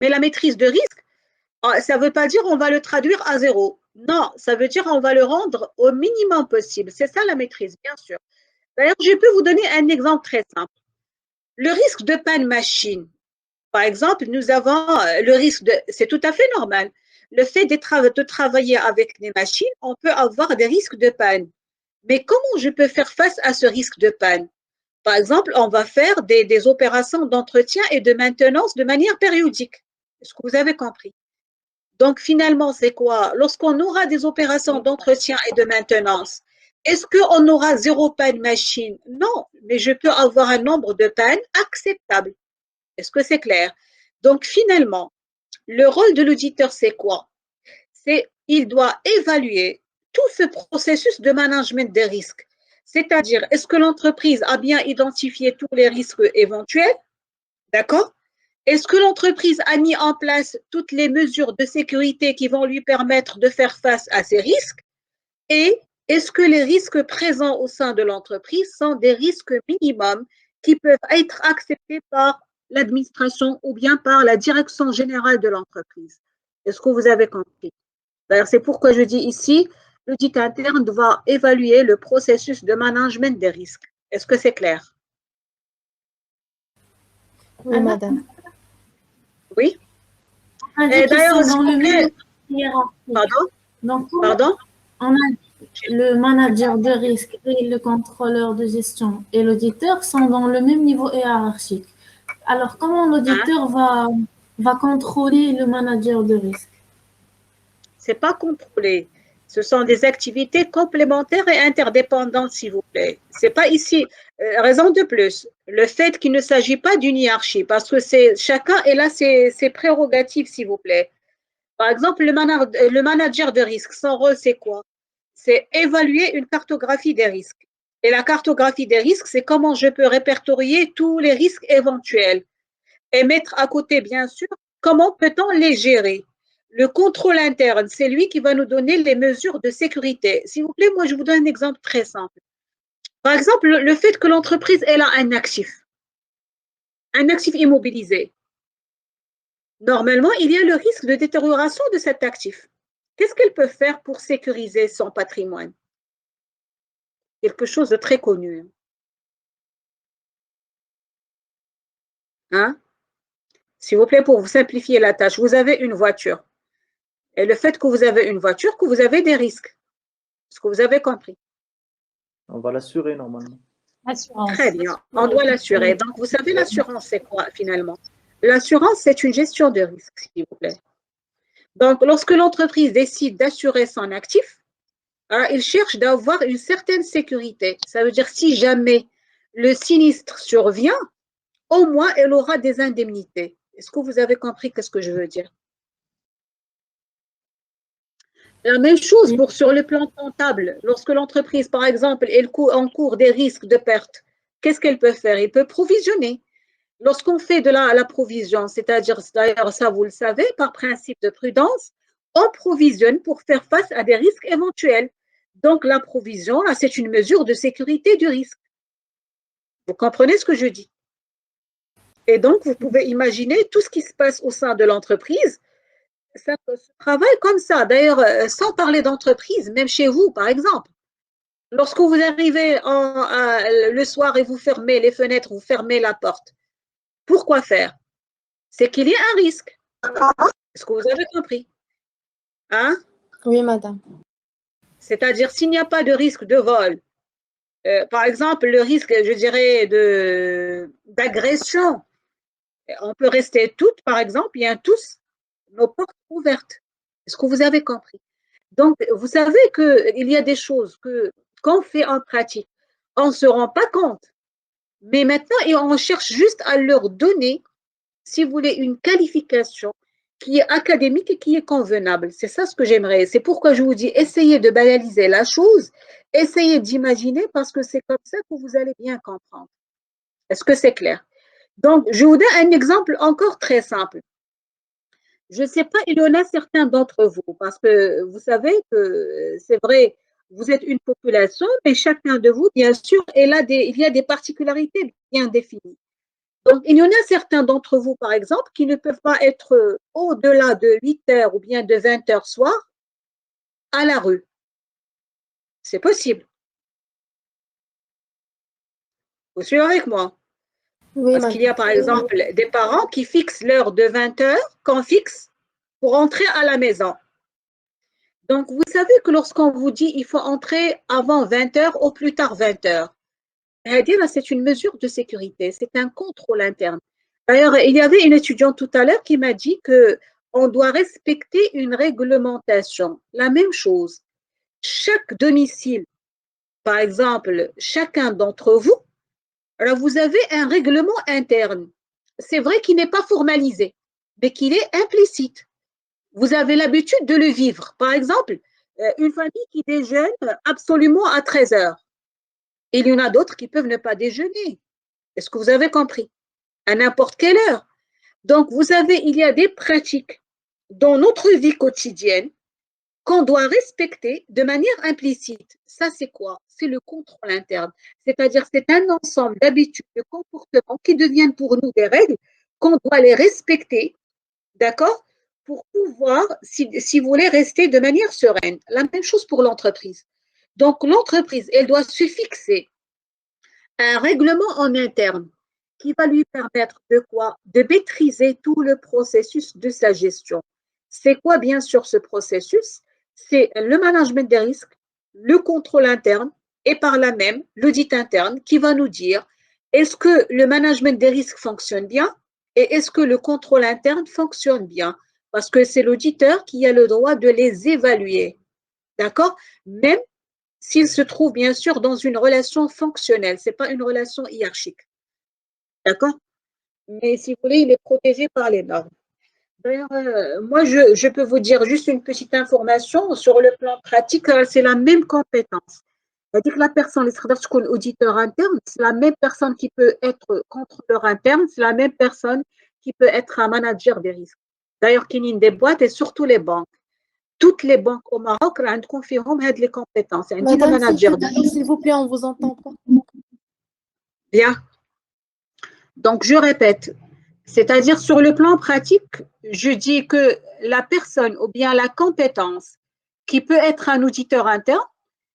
Mais la maîtrise de risque, ça ne veut pas dire on va le traduire à zéro. Non, ça veut dire on va le rendre au minimum possible. C'est ça la maîtrise, bien sûr. D'ailleurs, je peux vous donner un exemple très simple. Le risque de panne machine, par exemple, nous avons le risque de, c'est tout à fait normal. Le fait de travailler avec des machines, on peut avoir des risques de panne. Mais comment je peux faire face à ce risque de panne? Par exemple, on va faire des opérations d'entretien et de maintenance de manière périodique. Est-ce que vous avez compris? Donc, finalement, c'est quoi? Lorsqu'on aura des opérations d'entretien et de maintenance, est-ce qu'on aura zéro panne machine? Non, mais je peux avoir un nombre de pannes acceptable. Est-ce que c'est clair? Donc, finalement, le rôle de l'auditeur, c'est quoi? C'est il doit évaluer tout ce processus de management des risques. C'est-à-dire, est-ce que l'entreprise a bien identifié tous les risques éventuels? D'accord? Est-ce que l'entreprise a mis en place toutes les mesures de sécurité qui vont lui permettre de faire face à ces risques? Et est-ce que les risques présents au sein de l'entreprise sont des risques minimums qui peuvent être acceptés par l'administration ou bien par la direction générale de l'entreprise? Est-ce que vous avez compris? D'ailleurs, c'est pourquoi je dis ici, l'audit interne doit évaluer le processus de management des risques. Est-ce que c'est clair? Oui, madame. Oui? On a dit Et qu'ils d'ailleurs, sont s'il dans vous le même plaît, niveau hiérarchique. pardon, Donc, pardon, on a le manager de risque et le contrôleur de gestion et l'auditeur sont dans le même niveau hiérarchique. Alors, comment hein? l'auditeur va contrôler le manager de risque? C'est pas contrôlé. Ce sont des activités complémentaires et interdépendantes, s'il vous plaît. C'est pas ici. Raison de plus, le fait qu'il ne s'agit pas d'une hiérarchie, parce que c'est chacun est là ses prérogatives, s'il vous plaît. Par exemple, le manager de risque, son rôle, c'est quoi? C'est évaluer une cartographie des risques. Et la cartographie des risques, c'est comment je peux répertorier tous les risques éventuels et mettre à côté, bien sûr, comment peut-on les gérer. Le contrôle interne, c'est lui qui va nous donner les mesures de sécurité. S'il vous plaît, moi, je vous donne un exemple très simple. Par exemple, le fait que l'entreprise ait un actif immobilisé. Normalement, il y a le risque de détérioration de cet actif. Qu'est-ce qu'elle peut faire pour sécuriser son patrimoine? Quelque chose de très connu. Hein? S'il vous plaît, pour vous simplifier la tâche, vous avez une voiture. Et le fait que vous avez une voiture, que vous avez des risques. Est-ce que vous avez compris? On va l'assurer normalement. Très bien, on doit l'assurer. Donc, vous savez, l'assurance, c'est quoi finalement? L'assurance, c'est une gestion de risque, s'il vous plaît. Donc, lorsque l'entreprise décide d'assurer son actif, alors, il cherche d'avoir une certaine sécurité. Ça veut dire si jamais le sinistre survient, au moins elle aura des indemnités. Est-ce que vous avez compris ce que je veux dire? La même chose pour sur le plan comptable. Lorsque l'entreprise, par exemple, elle encourt des risques de perte, qu'est-ce qu'elle peut faire? Elle peut provisionner. Lorsqu'on fait de la provision, c'est-à-dire, d'ailleurs, ça vous le savez, par principe de prudence, on provisionne pour faire face à des risques éventuels. Donc, la provision, là, c'est une mesure de sécurité du risque. Vous comprenez ce que je dis? Et donc, vous pouvez imaginer tout ce qui se passe au sein de l'entreprise. Ça se travaille comme ça. D'ailleurs, sans parler d'entreprise, même chez vous, par exemple. Lorsque vous arrivez le soir et vous fermez les fenêtres, vous fermez la porte, pourquoi faire? C'est qu'il y a un risque. Est-ce que vous avez compris? Hein? Oui, madame. C'est-à-dire, s'il n'y a pas de risque de vol, par exemple, le risque, je dirais, d'agression, on peut rester toutes, par exemple, bien tous, nos portes ouvertes. Est-ce que vous avez compris? Donc, vous savez qu'il y a des choses qu'on fait en pratique, on ne se rend pas compte. Mais maintenant, on cherche juste à leur donner, si vous voulez, une qualification qui est académique et qui est convenable. C'est ça ce que j'aimerais. C'est pourquoi je vous dis, essayez de banaliser la chose, essayez d'imaginer parce que c'est comme ça que vous allez bien comprendre. Est-ce que c'est clair? Donc, je vous donne un exemple encore très simple. Je ne sais pas, il y en a certains d'entre vous, parce que vous savez que c'est vrai, vous êtes une population, mais chacun de vous, bien sûr, il y a des particularités bien définies. Donc, il y en a certains d'entre vous, par exemple, qui ne peuvent pas être au-delà de 8 heures ou bien de 20 heures soir à la rue. C'est possible. Vous suivez avec moi? Oui, Parce qu'il y a, par exemple, des parents qui fixent l'heure de 20 heures, qu'on fixe, pour entrer à la maison. Donc, vous savez que lorsqu'on vous dit il faut entrer avant 20 heures, au plus tard 20 heures, c'est une mesure de sécurité, c'est un contrôle interne. D'ailleurs, il y avait une étudiante tout à l'heure qui m'a dit qu'on doit respecter une réglementation. La même chose, chaque domicile, par exemple, chacun d'entre vous, alors vous avez un règlement interne. C'est vrai qu'il n'est pas formalisé, mais qu'il est implicite. Vous avez l'habitude de le vivre. Par exemple, une famille qui déjeune absolument à 13 heures. Il y en a d'autres qui peuvent ne pas déjeuner. Est-ce que vous avez compris? À n'importe quelle heure. Donc, il y a des pratiques dans notre vie quotidienne qu'on doit respecter de manière implicite. Ça, c'est quoi? C'est le contrôle interne. C'est-à-dire, c'est un ensemble d'habitudes, de comportements qui deviennent pour nous des règles qu'on doit les respecter, d'accord? Pour pouvoir, si vous voulez, rester de manière sereine. La même chose pour l'entreprise. Donc, l'entreprise, elle doit se fixer un règlement en interne qui va lui permettre de quoi? De maîtriser tout le processus de sa gestion. C'est quoi, bien sûr, ce processus? C'est le management des risques, le contrôle interne et par là même l'audit interne qui va nous dire est-ce que le management des risques fonctionne bien et est-ce que le contrôle interne fonctionne bien? Parce que c'est l'auditeur qui a le droit de les évaluer. D'accord? Même s'il se trouve bien sûr dans une relation fonctionnelle, ce n'est pas une relation hiérarchique. D'accord? Mais si vous voulez, il est protégé par les normes. D'ailleurs, moi, je peux vous dire juste une petite information sur le plan pratique, c'est la même compétence. C'est-à-dire que la personne, les auditeur interne, c'est la même personne qui peut être contrôleur interne, c'est la même personne qui peut être un manager des risques. D'ailleurs, qu'il y a des boîtes et surtout les banques. Toutes les banques au Maroc ont confirmé les compétences. Madame, s'il vous plaît, on ne vous entend pas. Bien. Donc, je répète, c'est-à-dire sur le plan pratique, je dis que la personne ou bien la compétence qui peut être un auditeur interne,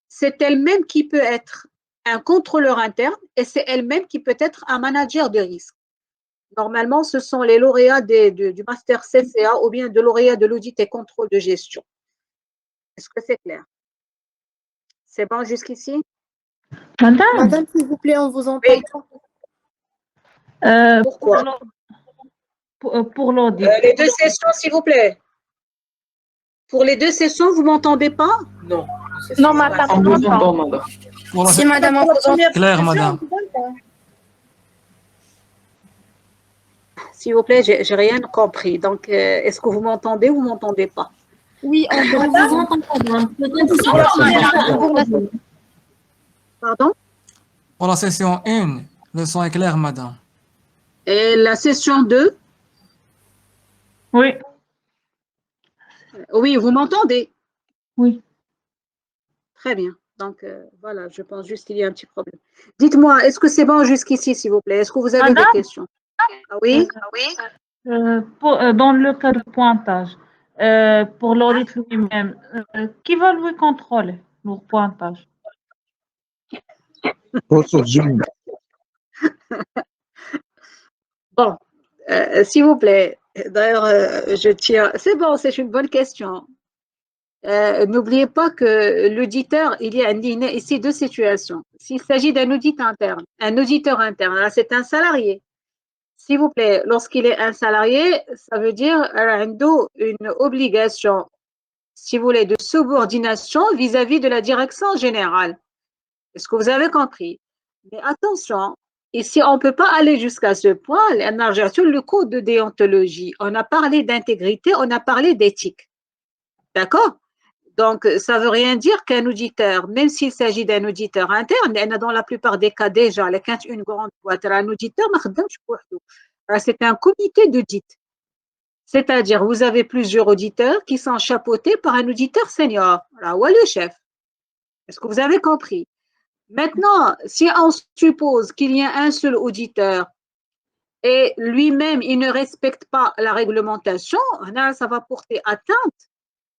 c'est elle-même qui peut être un contrôleur interne et c'est elle-même qui peut être un manager de risque. Normalement, ce sont les lauréats du master CCA ou bien de lauréats de l'audit et contrôle de gestion. Est-ce que c'est clair? C'est bon jusqu'ici? Madame, s'il vous plaît, on ne vous entend Oui. pas. Pourquoi? Pour l'audit. Les deux sessions, s'il vous plaît. Pour les deux sessions, vous ne m'entendez pas? Non. Non, madame, On vous entend, madame. Si, madame, on vous entend. Claire, madame. S'il vous plaît, j'ai rien compris. Donc, est-ce que vous m'entendez ou vous ne m'entendez pas? Oui, on vous entend, madame. Pardon? Pour la session 1, le son est clair, madame. Et la session 2? Oui, Oui, vous m'entendez? oui. Très bien. Donc, voilà, je pense juste qu'il y a un petit problème. Dites-moi, est-ce que c'est bon jusqu'ici, s'il vous plaît? Est-ce que vous avez des questions? Ah oui? Dans le cas de pointage, pour l'audit lui-même, qui va lui contrôler le pointage? Bon, s'il vous plaît. D'ailleurs, je tiens. C'est bon, c'est une bonne question. N'oubliez pas que l'auditeur, il y a ici deux situations. S'il s'agit d'un audit interne, un auditeur interne, là, c'est un salarié. S'il vous plaît, lorsqu'il est un salarié, ça veut dire une obligation, si vous voulez, de subordination vis-à-vis de la direction générale. Est-ce que vous avez compris? Mais attention, ici, on ne peut pas aller jusqu'à ce point. On a le code de déontologie. On a parlé d'intégrité, on a parlé d'éthique. D'accord? Donc, ça ne veut rien dire qu'un auditeur, même s'il s'agit d'un auditeur interne, dans la plupart des cas déjà, quand une grande boîte, un auditeur, c'est un comité d'audit. C'est-à-dire, vous avez plusieurs auditeurs qui sont chapeautés par un auditeur senior, là, ou le chef. Est-ce que vous avez compris? Maintenant, si on suppose qu'il y a un seul auditeur et lui-même, il ne respecte pas la réglementation, là, ça va porter atteinte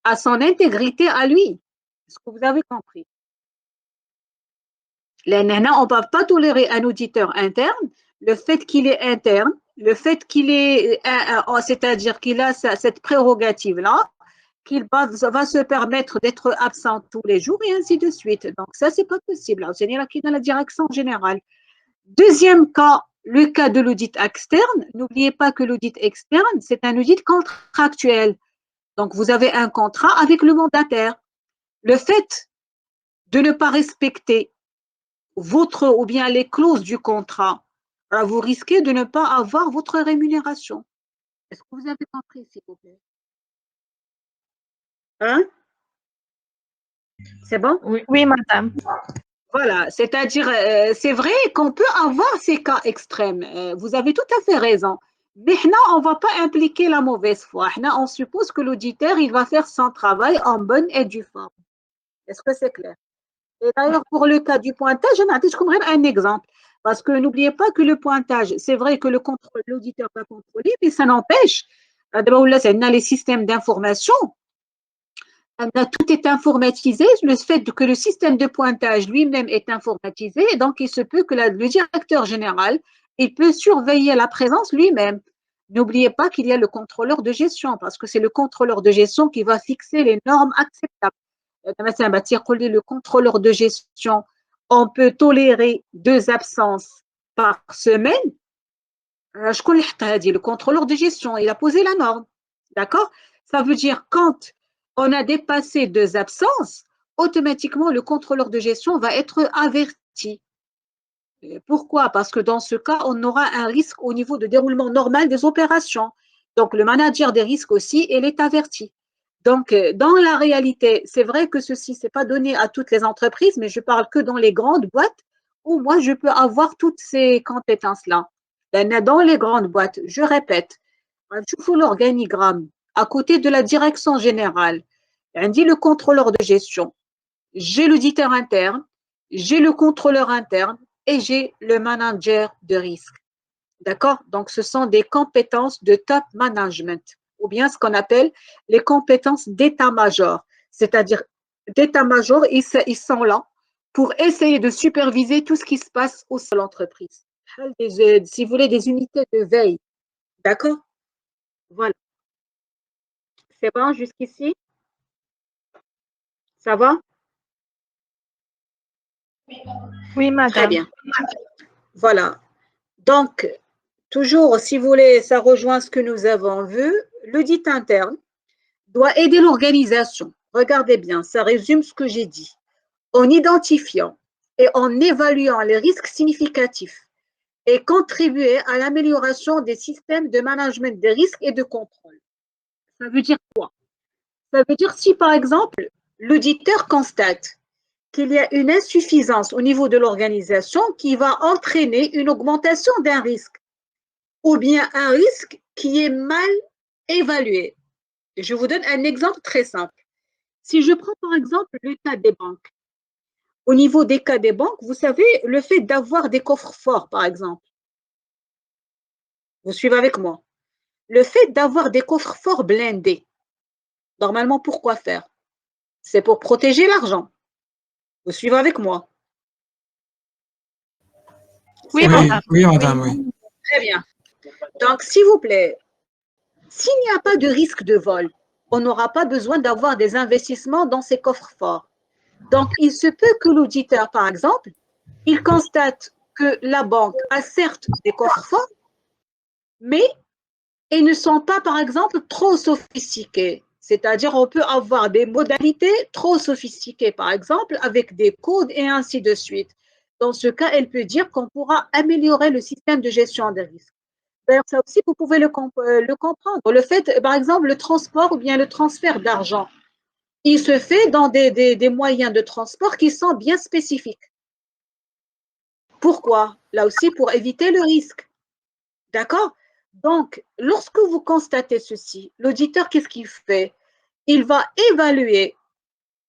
à son intégrité à lui. Est-ce que vous avez compris? Là, on ne peut pas tolérer un auditeur interne, le fait qu'il est interne, le fait qu'il est, c'est-à-dire qu'il a cette prérogative-là, qu'il va se permettre d'être absent tous les jours et ainsi de suite. Donc ça, c'est pas possible. C'est dans la direction générale. Deuxième cas, le cas de l'audit externe. N'oubliez pas que l'audit externe, c'est un audit contractuel. Donc, vous avez un contrat avec le mandataire. Le fait de ne pas respecter votre ou bien les clauses du contrat, alors vous risquez de ne pas avoir votre rémunération. Est-ce que vous avez compris, s'il vous plaît? Hein? C'est bon? Oui, madame. Voilà, c'est-à-dire, c'est vrai qu'on peut avoir ces cas extrêmes. Vous avez tout à fait raison. Mais là, on ne va pas impliquer la mauvaise foi. Là, on suppose que l'auditeur, il va faire son travail en bonne et due forme. Est-ce que c'est clair? Et d'ailleurs, pour le cas du pointage, je vais un exemple. Parce que n'oubliez pas que le pointage, c'est vrai que l'auditeur va contrôler, mais ça n'empêche, d'abord, là, c'est les systèmes d'information. Tout est informatisé, le fait que le système de pointage lui-même est informatisé, donc il se peut que le directeur général, il peut surveiller la présence lui-même. N'oubliez pas qu'il y a le contrôleur de gestion, parce que c'est le contrôleur de gestion qui va fixer les normes acceptables. Le contrôleur de gestion, on peut tolérer 2 absences par semaine. Le contrôleur de gestion, il a posé la norme. D'accord? Ça veut dire quand on a dépassé 2 absences, automatiquement, le contrôleur de gestion va être averti. Pourquoi? Parce que dans ce cas, on aura un risque au niveau de déroulement normal des opérations. Donc, le manager des risques aussi, il est averti. Donc, dans la réalité, c'est vrai que ceci, ce n'est pas donné à toutes les entreprises, mais je parle que dans les grandes boîtes où moi, je peux avoir toutes ces compétences-là. Dans les grandes boîtes, je répète, il faut l'organigramme à côté de la direction générale. On dit le contrôleur de gestion. J'ai l'auditeur interne, j'ai le contrôleur interne et j'ai le manager de risque. D'accord? Donc, ce sont des compétences de top management ou bien ce qu'on appelle les compétences d'état-major. C'est-à-dire, d'état-major, ils sont là pour essayer de superviser tout ce qui se passe au sein de l'entreprise. Si vous voulez, des unités de veille. D'accord? Voilà. C'est bon jusqu'ici? Ça va? Oui, madame. Très bien. Voilà. Donc, toujours, si vous voulez, ça rejoint ce que nous avons vu. L'audit interne doit aider l'organisation. Regardez bien, ça résume ce que j'ai dit. En identifiant et en évaluant les risques significatifs et contribuer à l'amélioration des systèmes de management des risques et de contrôle. Ça veut dire quoi? Ça veut dire si, par exemple, l'auditeur constate qu'il y a une insuffisance au niveau de l'organisation qui va entraîner une augmentation d'un risque ou bien un risque qui est mal évalué. Je vous donne un exemple très simple. Si je prends par exemple le cas des banques, au niveau des cas des banques, vous savez, le fait d'avoir des coffres forts, par exemple, vous suivez avec moi, le fait d'avoir des coffres forts blindés, normalement, pourquoi faire? C'est pour protéger l'argent. Vous suivez avec moi? Oui, madame. Oui, madame, oui. Très bien. Donc, s'il vous plaît, s'il n'y a pas de risque de vol, on n'aura pas besoin d'avoir des investissements dans ces coffres forts. Donc, il se peut que l'auditeur, par exemple, il constate que la banque a certes des coffres forts, mais ils ne sont pas, par exemple, trop sophistiqués. C'est-à-dire, on peut avoir des modalités trop sophistiquées, par exemple, avec des codes et ainsi de suite. Dans ce cas, elle peut dire qu'on pourra améliorer le système de gestion des risques. D'ailleurs, ça aussi, vous pouvez le comprendre. Le fait, par exemple, le transport ou bien le transfert d'argent, il se fait dans des moyens de transport qui sont bien spécifiques. Pourquoi? Là aussi, pour éviter le risque. D'accord? Donc, lorsque vous constatez ceci, l'auditeur, qu'est-ce qu'il fait? Il va évaluer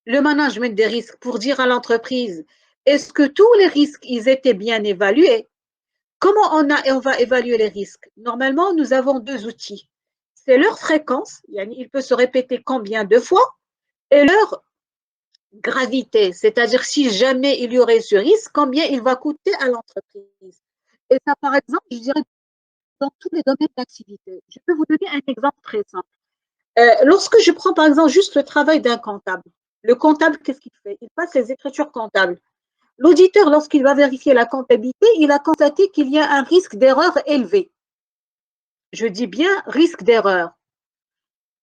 le management des risques pour dire à l'entreprise, est-ce que tous les risques, ils étaient bien évalués? Comment on va évaluer les risques? Normalement, nous avons deux outils. C'est leur fréquence, il peut se répéter combien de fois, et leur gravité, c'est-à-dire si jamais il y aurait ce risque, combien il va coûter à l'entreprise. Et ça, par exemple, je dirais dans tous les domaines d'activité. Je peux vous donner un exemple très simple. Lorsque je prends par exemple juste le travail d'un comptable, le comptable, qu'est-ce qu'il fait? Il passe les écritures comptables. L'auditeur, lorsqu'il va vérifier la comptabilité, il a constaté qu'il y a un risque d'erreur élevé. Je dis bien risque d'erreur.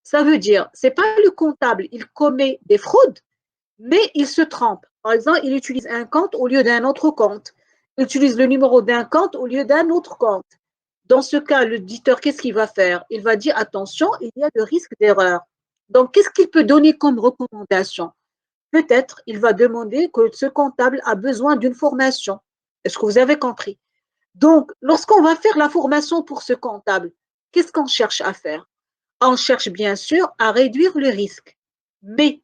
Ça veut dire, c'est pas le comptable, il commet des fraudes, mais il se trompe. Par exemple, il utilise un compte au lieu d'un autre compte. Il utilise le numéro d'un compte au lieu d'un autre compte. Dans ce cas, l'auditeur, qu'est-ce qu'il va faire? Il va dire, attention, il y a le risque d'erreur. Donc, qu'est-ce qu'il peut donner comme recommandation? Peut-être il va demander que ce comptable a besoin d'une formation. Est-ce que vous avez compris? Donc, lorsqu'on va faire la formation pour ce comptable, qu'est-ce qu'on cherche à faire? On cherche bien sûr à réduire le risque. Mais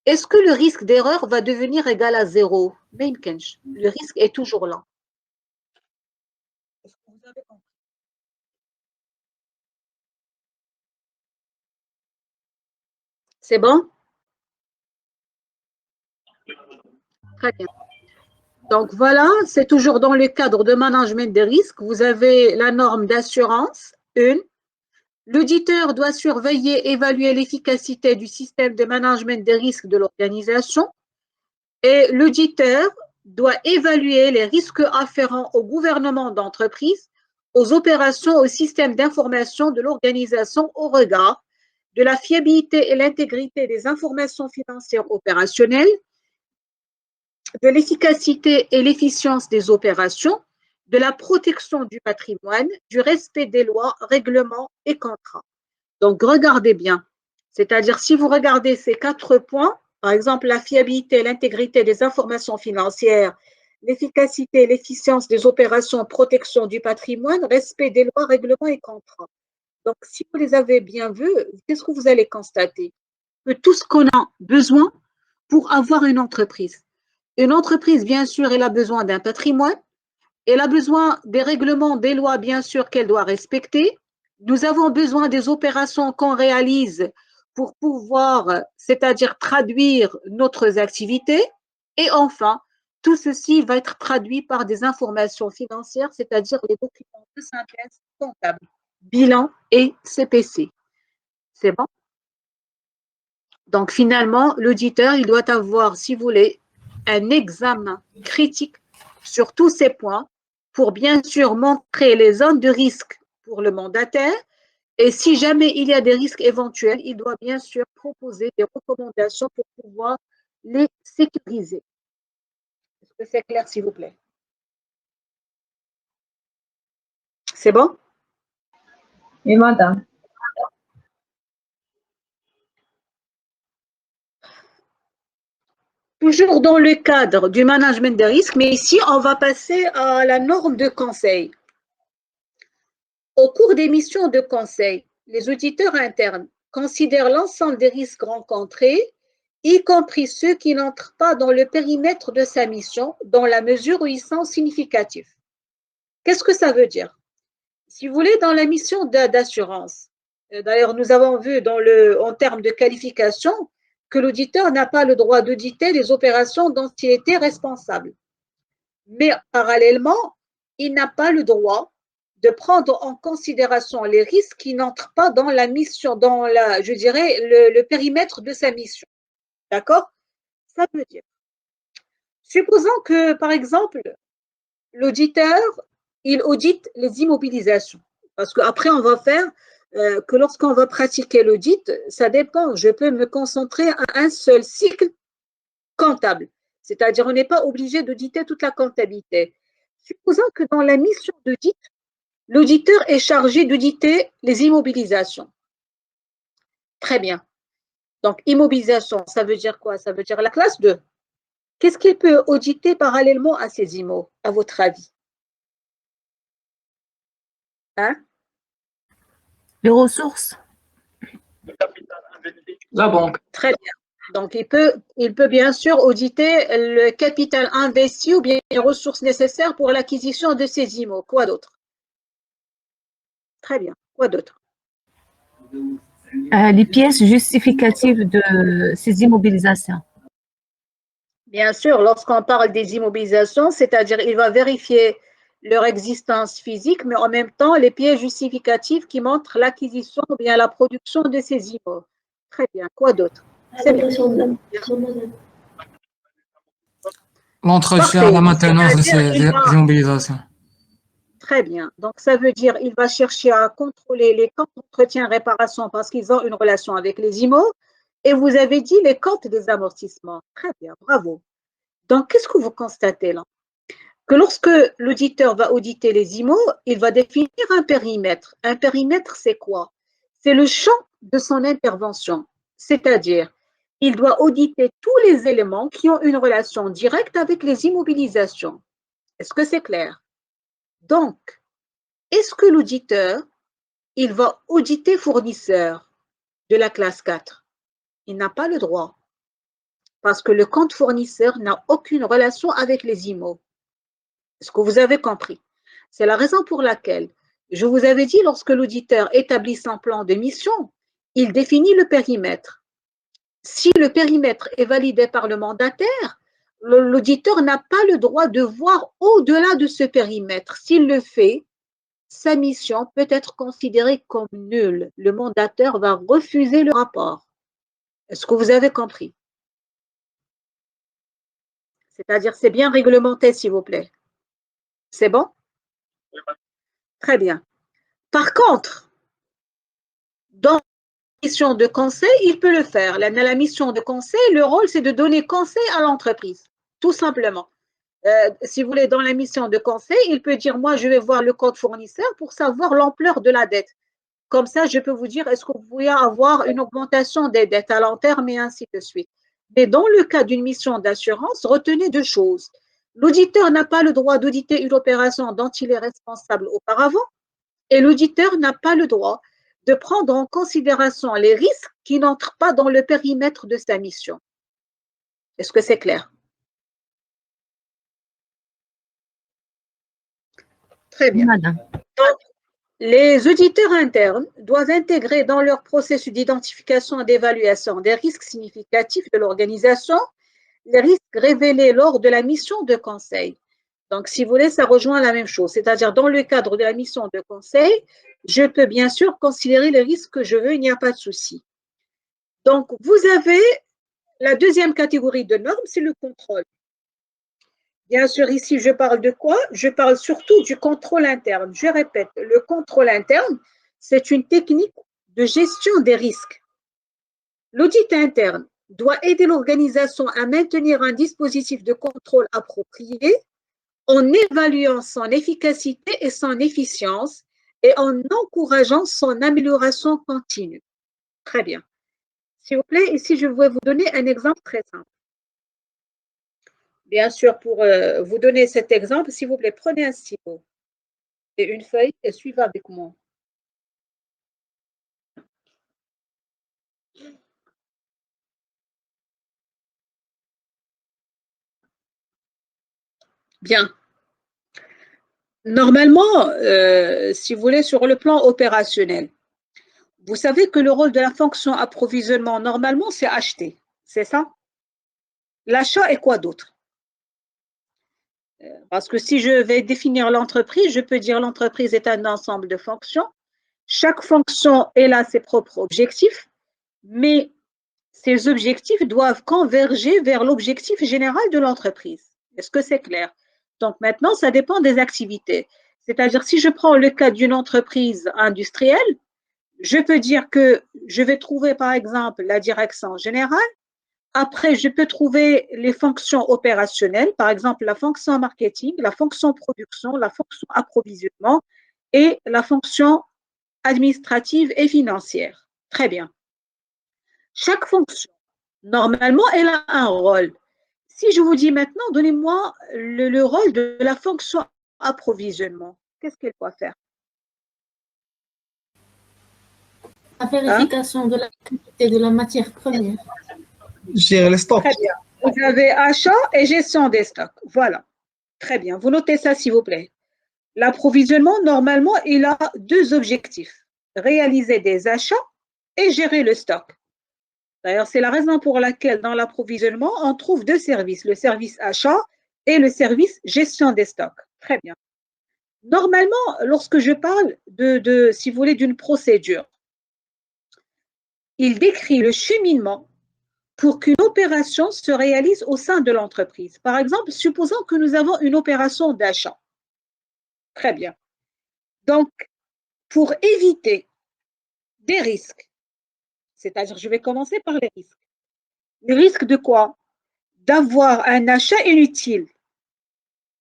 est-ce que le risque d'erreur va devenir égal à zéro? Le risque est toujours là. Est-ce que vous avez compris? C'est bon? Très bien. Donc voilà, c'est toujours dans le cadre de management des risques. Vous avez la norme d'assurance, une. L'auditeur doit surveiller et évaluer l'efficacité du système de management des risques de l'organisation. Et l'auditeur doit évaluer les risques afférents au gouvernement d'entreprise, aux opérations, au système d'information de l'organisation au regard de la fiabilité et l'intégrité des informations financières opérationnelles, de l'efficacité et l'efficience des opérations, de la protection du patrimoine, du respect des lois, règlements et contrats. Donc, regardez bien. C'est-à-dire, si vous regardez ces 4 points, par exemple, la fiabilité, l'intégrité des informations financières, l'efficacité, l'efficience des opérations, protection du patrimoine, respect des lois, règlements et contrats. Donc, si vous les avez bien vus, qu'est-ce que vous allez constater? Que tout ce qu'on a besoin pour avoir une entreprise. Une entreprise, bien sûr, elle a besoin d'un patrimoine, elle a besoin des règlements, des lois, bien sûr, qu'elle doit respecter. Nous avons besoin des opérations qu'on réalise pour pouvoir, c'est-à-dire traduire notre activités. Et enfin, tout ceci va être traduit par des informations financières, c'est-à-dire les documents de synthèse comptable, bilan et CPC. C'est bon? Donc, finalement, l'auditeur, il doit avoir, si vous voulez, un examen critique sur tous ces points pour bien sûr montrer les zones de risque pour le mandataire. Et si jamais il y a des risques éventuels, il doit bien sûr proposer des recommandations pour pouvoir les sécuriser. Est-ce que c'est clair, s'il vous plaît? C'est bon? Oui, madame. Toujours dans le cadre du management des risques, mais ici, on va passer à la norme de conseil. Au cours des missions de conseil, les auditeurs internes considèrent l'ensemble des risques rencontrés, y compris ceux qui n'entrent pas dans le périmètre de sa mission, dans la mesure où ils sont significatifs. Qu'est-ce que ça veut dire? Si vous voulez, dans la mission d'assurance, d'ailleurs, nous avons vu en termes de qualification que l'auditeur n'a pas le droit d'auditer les opérations dont il était responsable. Mais parallèlement, il n'a pas le droit de prendre en considération les risques qui n'entrent pas dans la mission, je dirais, le périmètre de sa mission. D'accord? Ça veut dire, supposons que, par exemple, l'auditeur, il audite les immobilisations. Parce qu'après, on va faire que lorsqu'on va pratiquer l'audit, ça dépend. Je peux me concentrer à un seul cycle comptable. C'est-à-dire, on n'est pas obligé d'auditer toute la comptabilité. Supposons que dans la mission d'audit, l'auditeur est chargé d'auditer les immobilisations. Très bien. Donc, immobilisation, ça veut dire quoi? Ça veut dire la classe 2. Qu'est-ce qu'il peut auditer parallèlement à ces IMO, à votre avis? Hein? Les ressources. La banque. Très bien. Donc, il peut bien sûr auditer le capital investi ou bien les ressources nécessaires pour l'acquisition de ces IMO. Quoi d'autre? Très bien. Quoi d'autre? Les pièces justificatives de ces immobilisations. Bien sûr, lorsqu'on parle des immobilisations, c'est-à-dire il va vérifier leur existence physique, mais en même temps les pièces justificatives qui montrent l'acquisition ou bien la production de ces IMO. Très bien. Quoi d'autre? C'est bien. L'entretien, Parfait. la maintenance de C'est-à-dire, ces immobilisations. Très bien. Donc, ça veut dire qu'il va chercher à contrôler les comptes d'entretien réparation parce qu'ils ont une relation avec les IMO. Et vous avez dit les comptes des amortissements. Très bien, bravo. Donc, qu'est-ce que vous constatez là? Que lorsque l'auditeur va auditer les IMO, il va définir un périmètre. Un périmètre, c'est quoi? C'est le champ de son intervention. C'est-à-dire, il doit auditer tous les éléments qui ont une relation directe avec les immobilisations. Est-ce que c'est clair? Donc, est-ce que l'auditeur, il va auditer fournisseur de la classe 4? Il n'a pas le droit parce que le compte fournisseur n'a aucune relation avec les IMO. Est-ce que vous avez compris? C'est la raison pour laquelle je vous avais dit lorsque l'auditeur établit son plan de mission, il définit le périmètre. Si le périmètre est validé par le mandataire, l'auditeur n'a pas le droit de voir au-delà de ce périmètre. S'il le fait, sa mission peut être considérée comme nulle. Le mandataire va refuser le rapport. Est-ce que vous avez compris? C'est-à-dire, c'est bien réglementé, s'il vous plaît. C'est bon? Très bien. Par contre, dans la mission de conseil, il peut le faire. La mission de conseil, le rôle, c'est de donner conseil à l'entreprise, tout simplement. Si vous voulez, dans la mission de conseil, il peut dire, moi, je vais voir le compte fournisseur pour savoir l'ampleur de la dette. Comme ça, je peux vous dire, est-ce que vous pouvez avoir une augmentation des dettes à long terme et ainsi de suite. Mais dans le cas d'une mission d'assurance, retenez deux choses. L'auditeur n'a pas le droit d'auditer une opération dont il est responsable auparavant et l'auditeur n'a pas le droit de prendre en considération les risques qui n'entrent pas dans le périmètre de sa mission. Est-ce que c'est clair? Très bien. Madame. Donc, les auditeurs internes doivent intégrer dans leur processus d'identification et d'évaluation des risques significatifs de l'organisation les risques révélés lors de la mission de conseil. Donc, si vous voulez, ça rejoint la même chose. C'est-à-dire, dans le cadre de la mission de conseil, je peux bien sûr considérer les risques que je veux, il n'y a pas de souci. Donc, vous avez la deuxième catégorie de normes, c'est le contrôle. Bien sûr, ici, je parle de quoi? Je parle surtout du contrôle interne. Je répète, le contrôle interne, c'est une technique de gestion des risques. L'audit interne doit aider l'organisation à maintenir un dispositif de contrôle approprié en évaluant son efficacité et son efficience et en encourageant son amélioration continue. Très bien. S'il vous plaît, ici, je vais vous donner un exemple très simple. Bien sûr, pour vous donner cet exemple, s'il vous plaît, prenez un stylo et une feuille et suivez avec moi. Bien. Normalement, si vous voulez, sur le plan opérationnel, vous savez que le rôle de la fonction approvisionnement, normalement, c'est acheter. C'est ça? L'achat est quoi d'autre? Parce que si je vais définir l'entreprise, je peux dire l'entreprise est un ensemble de fonctions. Chaque fonction a ses propres objectifs, mais ces objectifs doivent converger vers l'objectif général de l'entreprise. Est-ce que c'est clair? Donc maintenant, ça dépend des activités. C'est-à-dire, si je prends le cas d'une entreprise industrielle, je peux dire que je vais trouver, par exemple, la direction générale. Après, je peux trouver les fonctions opérationnelles, par exemple la fonction marketing, la fonction production, la fonction approvisionnement et la fonction administrative et financière. Très bien. Chaque fonction, normalement, elle a un rôle. Si je vous dis maintenant, donnez-moi le rôle de la fonction approvisionnement, qu'est-ce qu'elle doit faire? La vérification de la qualité de la matière première. Gérer les stocks. Très bien. Vous avez achat et gestion des stocks. Voilà. Très bien. Vous notez ça, s'il vous plaît. L'approvisionnement, normalement, il a deux objectifs. Réaliser des achats et gérer le stock. D'ailleurs, c'est la raison pour laquelle dans l'approvisionnement, on trouve deux services, le service achat et le service gestion des stocks. Très bien. Normalement, lorsque je parle si vous voulez, d'une procédure, il décrit le cheminement pour qu'une opération se réalise au sein de l'entreprise. Par exemple, supposons que nous avons une opération d'achat. Très bien. Donc, pour éviter des risques, c'est-à-dire, je vais commencer par les risques. Le risque de quoi? D'avoir un achat inutile.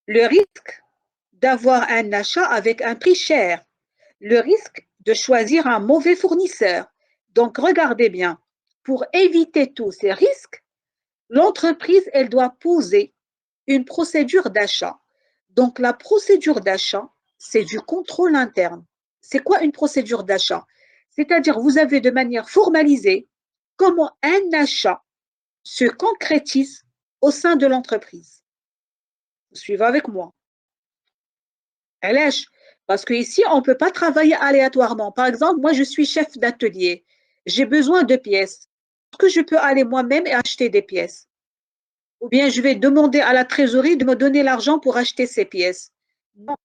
Le risque d'avoir un achat avec un prix cher. Le risque de choisir un mauvais fournisseur. Donc, regardez bien, pour éviter tous ces risques, l'entreprise, elle doit poser une procédure d'achat. Donc, la procédure d'achat, c'est du contrôle interne. C'est quoi une procédure d'achat? C'est-à-dire, vous avez de manière formalisée comment un achat se concrétise au sein de l'entreprise. Vous suivez avec moi? Parce qu'ici, on ne peut pas travailler aléatoirement. Par exemple, moi, je suis chef d'atelier. J'ai besoin de pièces. Est-ce que je peux aller moi-même et acheter des pièces? Ou bien je vais demander à la trésorerie de me donner l'argent pour acheter ces pièces? Non,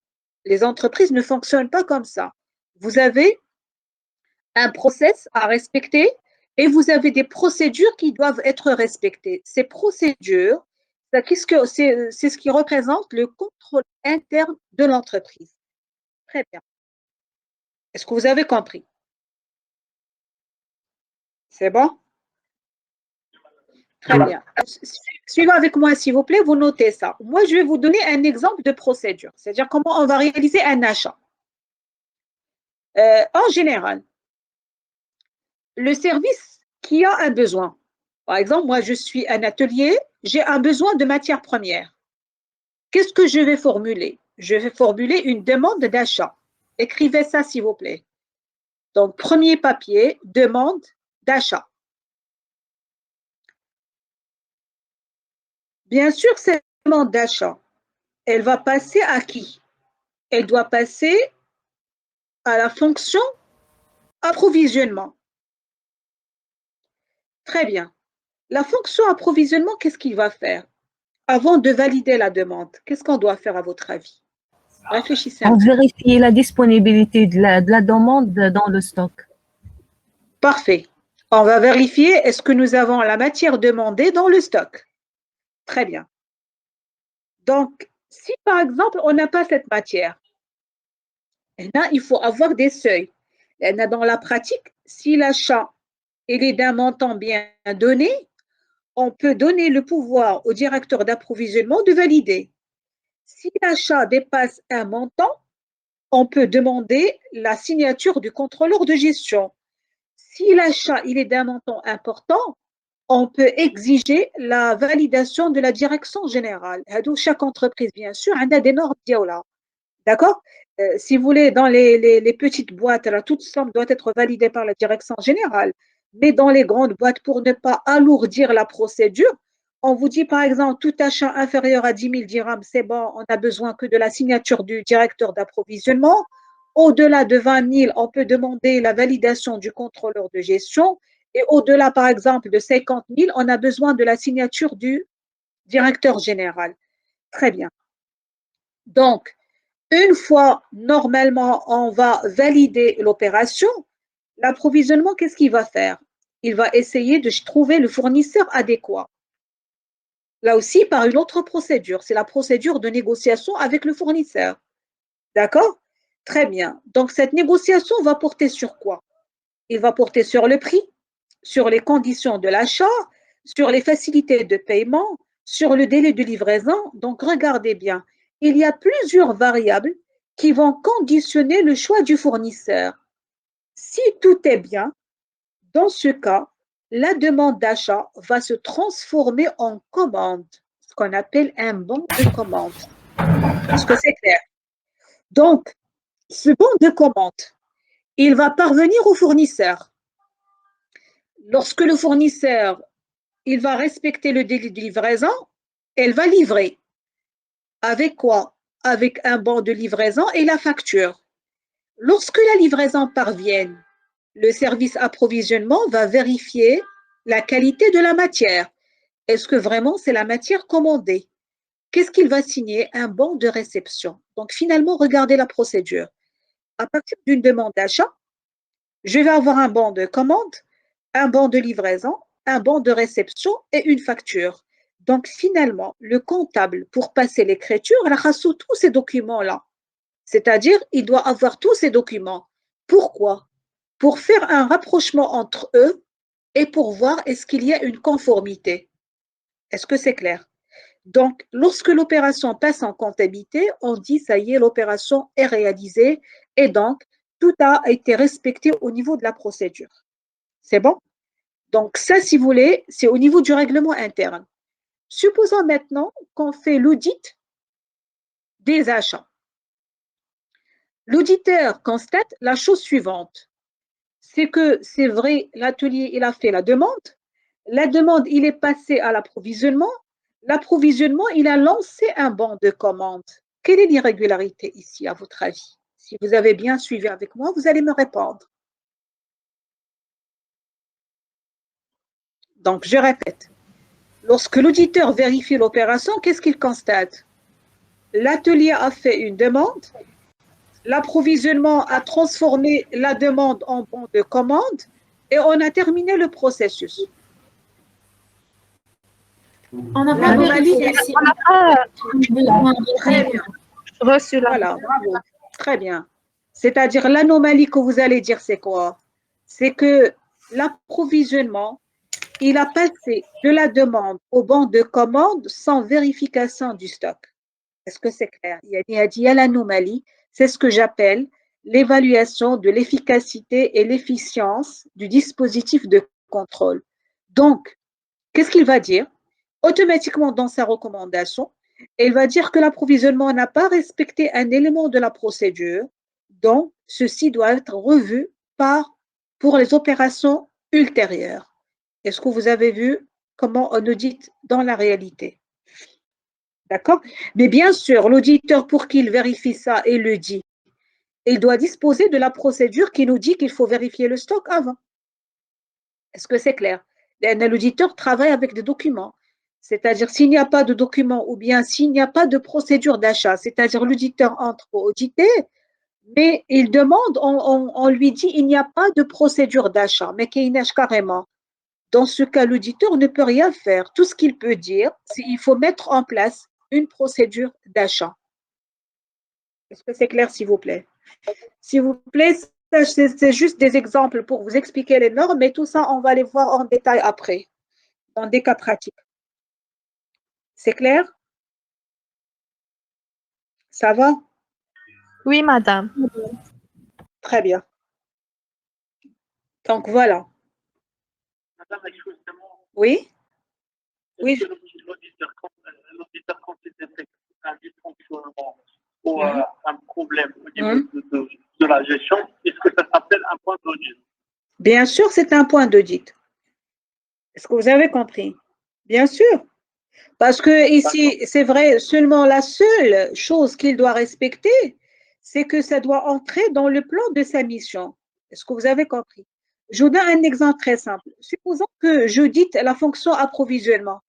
les entreprises ne fonctionnent pas comme ça. Vous avez un process à respecter et vous avez des procédures qui doivent être respectées. Ces procédures, c'est ce qui représente le contrôle interne de l'entreprise. Très bien. Est-ce que vous avez compris? C'est bon? Très bien. Suivez avec moi, s'il vous plaît, vous notez ça. Moi, je vais vous donner un exemple de procédure, c'est-à-dire comment on va réaliser un achat. En général, le service qui a un besoin. Par exemple, moi, je suis un atelier, j'ai un besoin de matières premières. Qu'est-ce que je vais formuler? Je vais formuler une demande d'achat. Écrivez ça, s'il vous plaît. Donc, premier papier, demande d'achat. Bien sûr, cette demande d'achat, elle va passer à qui? Elle doit passer à la fonction approvisionnement. Très bien. La fonction approvisionnement, qu'est-ce qu'il va faire? Avant de valider la demande, qu'est-ce qu'on doit faire à votre avis? Réfléchissez un On peu. vérifie la disponibilité de la demande dans le stock. Parfait. On va vérifier est-ce que nous avons la matière demandée dans le stock. Très bien. Donc, si par exemple, on n'a pas cette matière, il faut avoir des seuils. Dans la pratique, si l'achat est d'un montant bien donné, on peut donner le pouvoir au directeur d'approvisionnement de valider. Si l'achat dépasse un montant, on peut demander la signature du contrôleur de gestion. Si l'achat est d'un montant important, on peut exiger la validation de la direction générale. Chaque entreprise, bien sûr, a des normes. D'accord? Si vous voulez, dans les petites boîtes, toute somme doit être validée par la direction générale. Mais dans les grandes boîtes, pour ne pas alourdir la procédure, on vous dit par exemple, tout achat inférieur à 10 000 dirhams, c'est bon, on n'a besoin que de la signature du directeur d'approvisionnement. Au-delà de 20 000, on peut demander la validation du contrôleur de gestion. Et au-delà, par exemple, de 50 000, on a besoin de la signature du directeur général. Très bien. Donc, une fois, normalement, on va valider l'opération, l'approvisionnement, qu'est-ce qu'il va faire? Il va essayer de trouver le fournisseur adéquat. Là aussi, par une autre procédure, c'est la procédure de négociation avec le fournisseur. D'accord? Très bien. Donc, cette négociation va porter sur quoi? Il va porter sur le prix, sur les conditions de l'achat, sur les facilités de paiement, sur le délai de livraison. Donc, regardez bien, il y a plusieurs variables qui vont conditionner le choix du fournisseur. Si tout est bien, dans ce cas, la demande d'achat va se transformer en commande, ce qu'on appelle un bon de commande. Est-ce que c'est clair? Donc, ce bon de commande, il va parvenir au fournisseur. Lorsque le fournisseur il va respecter le délai de livraison, elle va livrer. Avec quoi? Avec un bon de livraison et la facture. Lorsque la livraison parvienne, le service approvisionnement va vérifier la qualité de la matière. Est-ce que vraiment c'est la matière commandée? Qu'est-ce qu'il va signer? Un bon de réception. Donc finalement, regardez la procédure. À partir d'une demande d'achat, je vais avoir un bon de commande, un bon de livraison, un bon de réception et une facture. Donc finalement, le comptable, pour passer l'écriture, il a sous tous ces documents-là. C'est-à-dire, il doit avoir tous ces documents. Pourquoi? Pour faire un rapprochement entre eux et pour voir est-ce qu'il y a une conformité. Est-ce que c'est clair? Donc, lorsque l'opération passe en comptabilité, on dit ça y est, l'opération est réalisée et donc tout a été respecté au niveau de la procédure. C'est bon? Donc, ça, si vous voulez, c'est au niveau du règlement interne. Supposons maintenant qu'on fait l'audit des achats. L'auditeur constate la chose suivante. C'est que c'est vrai, l'atelier, il a fait la demande, il est passé à l'approvisionnement, l'approvisionnement, il a lancé un bon de commande. Quelle est l'irrégularité ici, à votre avis? Si vous avez bien suivi avec moi, vous allez me répondre. Donc, je répète, lorsque l'auditeur vérifie l'opération, qu'est-ce qu'il constate? L'atelier a fait une demande, l'approvisionnement a transformé la demande en bon de commande et on a terminé le processus. On n'a pas vérifié si On n'a pas Très bien. reçu la. Voilà, bravo. Très bien. C'est-à-dire l'anomalie que vous allez dire, c'est quoi? C'est que l'approvisionnement, il a passé de la demande au bon de commande sans vérification du stock. Est-ce que c'est clair? Il y a l'anomalie. C'est ce que j'appelle l'évaluation de l'efficacité et l'efficience du dispositif de contrôle. Donc, qu'est-ce qu'il va dire? Automatiquement, dans sa recommandation, il va dire que l'approvisionnement n'a pas respecté un élément de la procédure, donc ceci doit être revu pour les opérations ultérieures. Est-ce que vous avez vu comment on audite dans la réalité? D'accord? Mais bien sûr, l'auditeur, pour qu'il vérifie ça et le dit, il doit disposer de la procédure qui nous dit qu'il faut vérifier le stock avant. Est-ce que c'est clair? L'auditeur travaille avec des documents. C'est-à-dire, s'il n'y a pas de document ou bien s'il n'y a pas de procédure d'achat, c'est-à-dire l'auditeur entre pour auditer, mais il demande, on lui dit, il n'y a pas de procédure d'achat, mais qu'il nage carrément. Dans ce cas, l'auditeur ne peut rien faire. Tout ce qu'il peut dire, c'est qu'il faut mettre en place une procédure d'achat. Est-ce que c'est clair, s'il vous plaît? S'il vous plaît, c'est juste des exemples pour vous expliquer les normes, mais tout ça, on va les voir en détail après, dans des cas pratiques. C'est clair? Ça va? Oui, madame. Très bien. Donc, voilà. Madame, excusez-moi. Oui? Oui. L'auditeur, quand il détecte un dysfonctionnement ou un problème au niveau de la gestion, est-ce que ça s'appelle un point d'audit? Bien sûr, c'est un point d'audit. Est-ce que vous avez compris? Bien sûr. Parce que ici, c'est vrai, seulement la seule chose qu'il doit respecter, c'est que ça doit entrer dans le plan de sa mission. Est-ce que vous avez compris? Je vous donne un exemple très simple. Supposons que j'audite la fonction approvisionnement.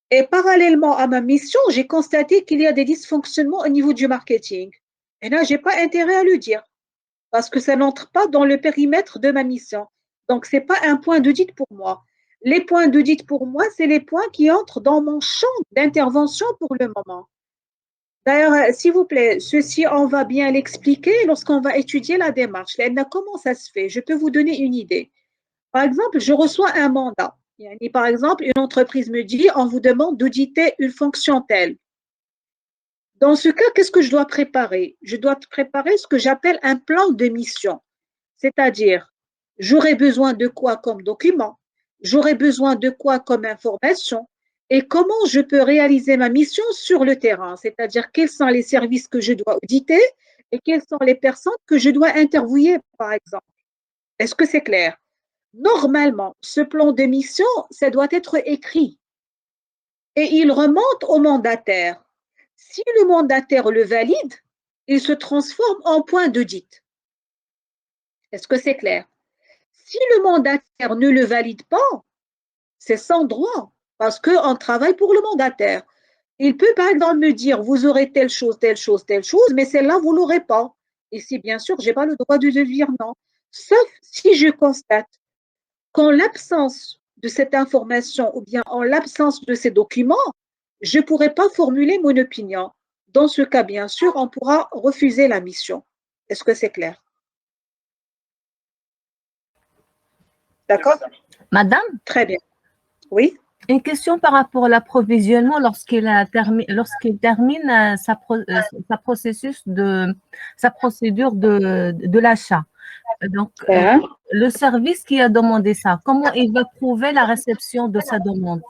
Et parallèlement à ma mission, j'ai constaté qu'il y a des dysfonctionnements au niveau du marketing. Et là, je n'ai pas intérêt à le dire parce que ça n'entre pas dans le périmètre de ma mission. Donc, ce n'est pas un point d'audit pour moi. Les points d'audit pour moi, c'est les points qui entrent dans mon champ d'intervention pour le moment. D'ailleurs, s'il vous plaît, ceci, on va bien l'expliquer lorsqu'on va étudier la démarche. Comment ça se fait? Je peux vous donner une idée. Par exemple, je reçois un mandat. Par exemple, une entreprise me dit, on vous demande d'auditer une fonction telle. Dans ce cas, qu'est-ce que je dois préparer? Je dois préparer ce que j'appelle un plan de mission. C'est-à-dire, j'aurai besoin de quoi comme document? J'aurai besoin de quoi comme information? Et comment je peux réaliser ma mission sur le terrain? C'est-à-dire, quels sont les services que je dois auditer et quelles sont les personnes que je dois interviewer, par exemple. Est-ce que c'est clair? Normalement, ce plan de mission, ça doit être écrit et il remonte au mandataire. Si le mandataire le valide, il se transforme en point d'audit. Est-ce que c'est clair? Si le mandataire ne le valide pas, c'est sans droit parce qu'on travaille pour le mandataire. Il peut par exemple me dire, vous aurez telle chose, mais celle-là, vous ne l'aurez pas. Ici, bien sûr, je n'ai pas le droit de dire non. Sauf si je constate qu'en l'absence de cette information ou bien en l'absence de ces documents, je ne pourrai pas formuler mon opinion. Dans ce cas, bien sûr, on pourra refuser la mission. Est-ce que c'est clair? D'accord? Madame, Très bien. Oui? une question par rapport à l'approvisionnement lorsqu'il termine sa procédure de l'achat. Donc, le service qui a demandé ça, comment il va prouver la réception de sa demande?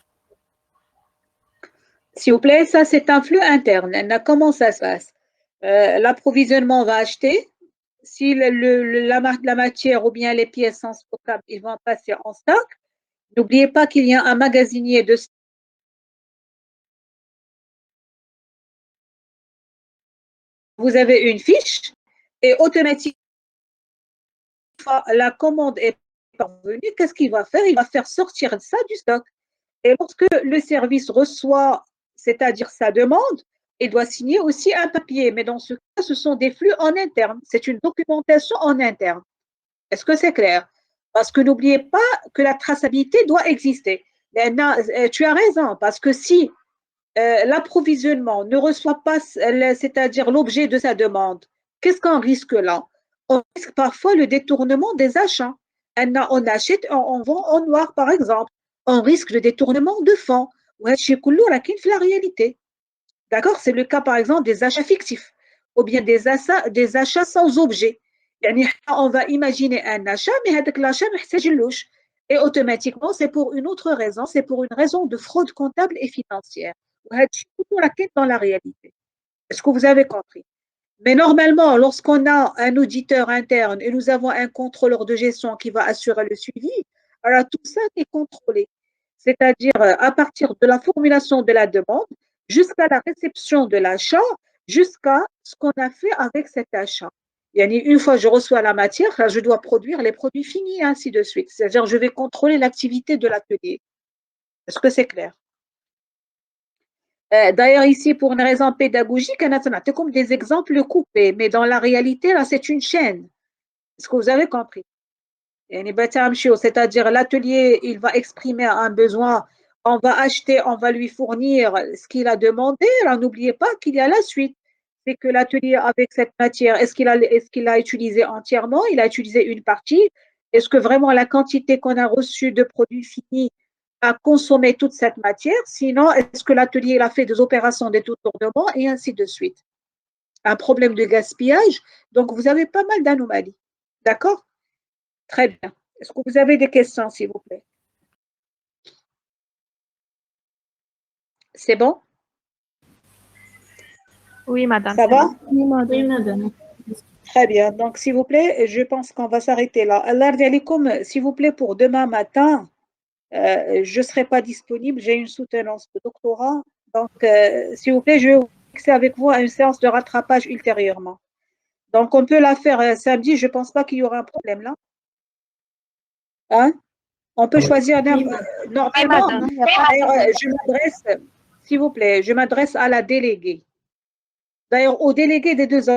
S'il vous plaît, ça c'est un flux interne. Comment ça se passe? L'approvisionnement va acheter. Si la matière ou bien les pièces sont stockables, ils vont passer en stock. N'oubliez pas qu'il y a un magasinier de stock. Vous avez une fiche et automatiquement, la commande est parvenue. Qu'est-ce qu'il va faire? Il va faire sortir ça du stock. Et lorsque le service reçoit, c'est-à-dire sa demande, il doit signer aussi un papier. Mais dans ce cas, ce sont des flux en interne. C'est une documentation en interne. Est-ce que c'est clair? Parce que n'oubliez pas que la traçabilité doit exister. Tu as raison, parce que si l'approvisionnement ne reçoit pas, c'est-à-dire l'objet de sa demande, qu'est-ce qu'on risque là? On risque parfois le détournement des achats. On achète, on vend en noir, par exemple. On risque le détournement de fonds. La réalité. D'accord? C'est le cas, par exemple, des achats fictifs ou bien des achats sans objet. On va imaginer un achat, mais l'achat, et automatiquement, c'est pour une autre raison, c'est pour une raison de fraude comptable et financière. Dans la réalité. Est-ce que vous avez compris? Mais normalement, lorsqu'on a un auditeur interne et nous avons un contrôleur de gestion qui va assurer le suivi, alors tout ça est contrôlé. C'est-à-dire à partir de la formulation de la demande jusqu'à la réception de l'achat, jusqu'à ce qu'on a fait avec cet achat. Une fois que je reçois la matière, je dois produire les produits finis et ainsi de suite. C'est-à-dire je vais contrôler l'activité de l'atelier. Est-ce que c'est clair? D'ailleurs, ici, pour une raison pédagogique, c'est comme des exemples coupés, mais dans la réalité, là, c'est une chaîne. Est-ce que vous avez compris? C'est-à-dire l'atelier, il va exprimer un besoin, on va acheter, on va lui fournir ce qu'il a demandé. Alors, n'oubliez pas qu'il y a la suite. C'est que l'atelier, avec cette matière, est-ce qu'il a utilisé entièrement? Il a utilisé une partie? Est-ce que vraiment la quantité qu'on a reçue de produits finis à consommer toute cette matière? Sinon, est-ce que l'atelier a fait des opérations de détournement et ainsi de suite? Un problème de gaspillage. Donc, vous avez pas mal d'anomalies. D'accord? Très bien. Est-ce que vous avez des questions, s'il vous plaît? C'est bon? Oui, madame. Ça va? Oui, madame. Très bien. Donc, s'il vous plaît, je pense qu'on va s'arrêter là. Allah yalikum, s'il vous plaît, pour demain matin, je ne serai pas disponible. J'ai une soutenance de doctorat. Donc, s'il vous plaît, je vais vous fixer avec vous à une séance de rattrapage ultérieurement. Donc, on peut la faire samedi. Je ne pense pas qu'il y aura un problème là. Hein? On peut choisir normalement. Je m'adresse, s'il vous plaît, je m'adresse à la déléguée. D'ailleurs, aux délégués des deux